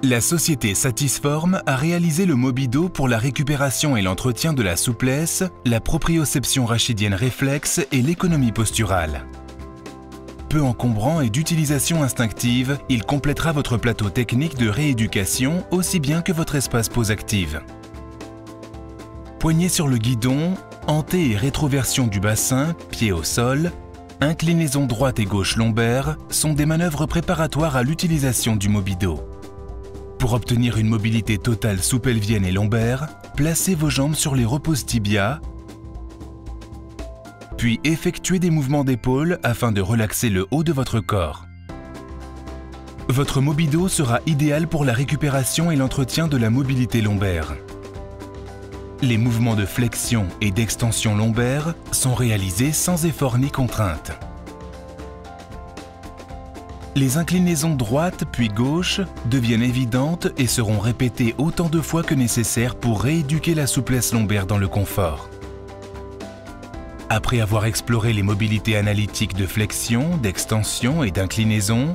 La société Satisform a réalisé le Mobido pour la récupération et l'entretien de la souplesse, la proprioception rachidienne réflexe et l'économie posturale. Peu encombrant et d'utilisation instinctive, il complétera votre plateau technique de rééducation aussi bien que votre espace pause active. Poignée sur le guidon, hanté et rétroversion du bassin, pied au sol, inclinaison droite et gauche lombaire sont des manœuvres préparatoires à l'utilisation du Mobido. Pour obtenir une mobilité totale sous-pelvienne et lombaire, placez vos jambes sur les reposes tibias, puis effectuez des mouvements d'épaule afin de relaxer le haut de votre corps. Votre Mobido sera idéal pour la récupération et l'entretien de la mobilité lombaire. Les mouvements de flexion et d'extension lombaire sont réalisés sans effort ni contrainte. Les inclinaisons droite puis gauche deviennent évidentes et seront répétées autant de fois que nécessaire pour rééduquer la souplesse lombaire dans le confort. Après avoir exploré les mobilités analytiques de flexion, d'extension et d'inclinaison,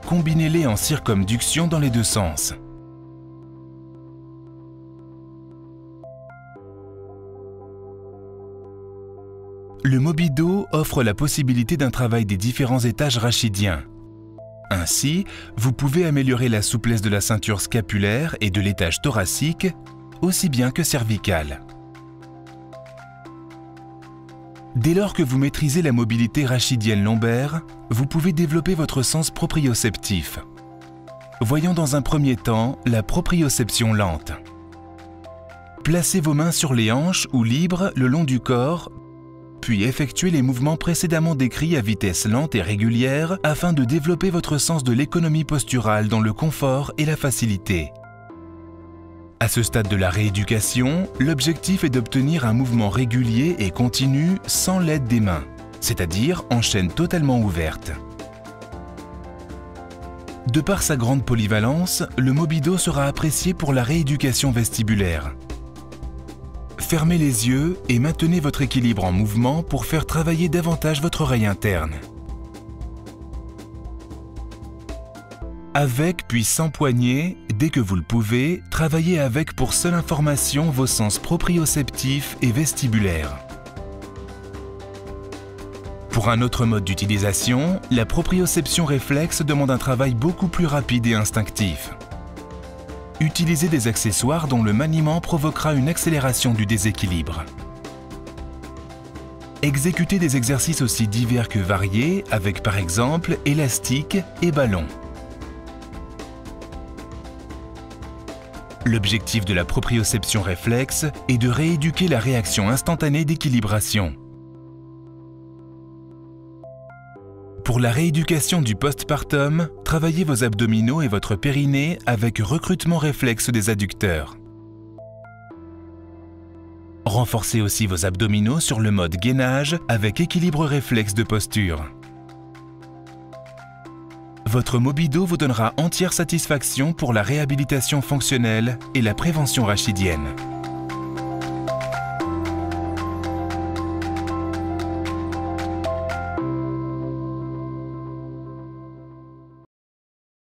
combinez-les en circumduction dans les deux sens. Le Mobido offre la possibilité d'un travail des différents étages rachidiens. Ainsi, vous pouvez améliorer la souplesse de la ceinture scapulaire et de l'étage thoracique, aussi bien que cervical. Dès lors que vous maîtrisez la mobilité rachidienne lombaire, vous pouvez développer votre sens proprioceptif. Voyons dans un premier temps la proprioception lente. Placez vos mains sur les hanches ou libres le long du corps, puis effectuez les mouvements précédemment décrits à vitesse lente et régulière afin de développer votre sens de l'économie posturale dans le confort et la facilité. À ce stade de la rééducation, l'objectif est d'obtenir un mouvement régulier et continu sans l'aide des mains, c'est-à-dire en chaîne totalement ouverte. De par sa grande polyvalence, le Mobido sera apprécié pour la rééducation vestibulaire. Fermez les yeux et maintenez votre équilibre en mouvement pour faire travailler davantage votre oreille interne. Avec puis sans poignée, dès que vous le pouvez, travaillez avec pour seule information vos sens proprioceptifs et vestibulaires. Pour un autre mode d'utilisation, la proprioception réflexe demande un travail beaucoup plus rapide et instinctif. Utilisez des accessoires dont le maniement provoquera une accélération du déséquilibre. Exécutez des exercices aussi divers que variés avec par exemple élastique et ballon. L'objectif de la proprioception réflexe est de rééduquer la réaction instantanée d'équilibration. Pour la rééducation du postpartum, travaillez vos abdominaux et votre périnée avec recrutement réflexe des adducteurs. Renforcez aussi vos abdominaux sur le mode gainage avec équilibre réflexe de posture. Votre Mobido vous donnera entière satisfaction pour la réhabilitation fonctionnelle et la prévention rachidienne.